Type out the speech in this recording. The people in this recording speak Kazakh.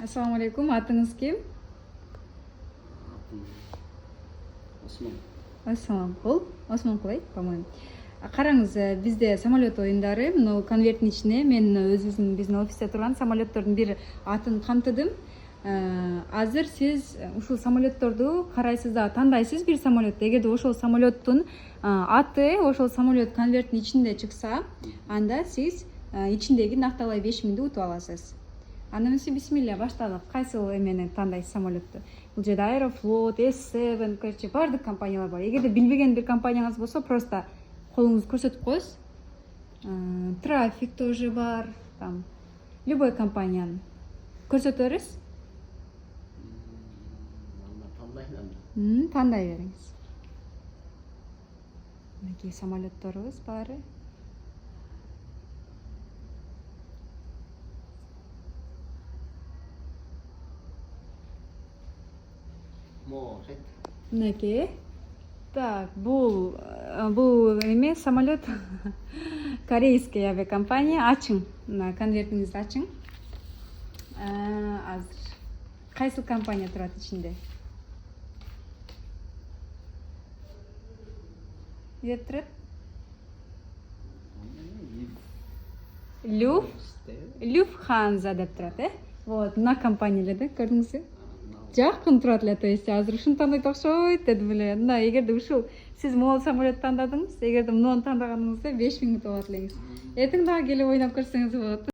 Ассаламу алейкум. Атыңыз ким? Осман. Османкул. Османкул, по-моему. Караңыз, бизде самолет оюндары, мына конверттин ичине мен биздин офисте турган самолеттордун бир атын камтыдым. Азыр сиз ушул самолетторду карайсыз да тандайсыз бир самолетти. Эгерде ошол самолеттун аты ошол самолет конверттин ичинде чыкса, анда сиз ичиндеги накталай 5000 утуп аласыз. Андан эмесе бисмилля башталып. Кайсыл эмени тандайсыз самолетту? Бул жерде Аэрофлот, S7, короче, баардык компаниялар бар. Эгерде билбеген бир компанияңыз болсо, просто колуңузду көрсөтүп коесуз. Трафик тоже бар, там любой компанияны көрсөтө бересиз. Тандай бериңиз. Мынакей самолетторубуз баары. Может. Мынакей. Так, бул эме самолет корейский авиакомпания. Ачың, мына конвертиңизди ачың. Азыр кайсыл компания турат ичинде? Деп турат? Люфтханза деп турат, Вот, мына компаниялерде көрдүңүзбү? Жакын турат эле, то есть азыр ушуну тандайт окшойт дедим эле. Мына эгерде ушул сиз могул самолет тандадыңыз, эгерде муну тандаганыңызда 5000 утуп алат элеңиз. Эртең дагы келип ойноп көрсөңүз болот.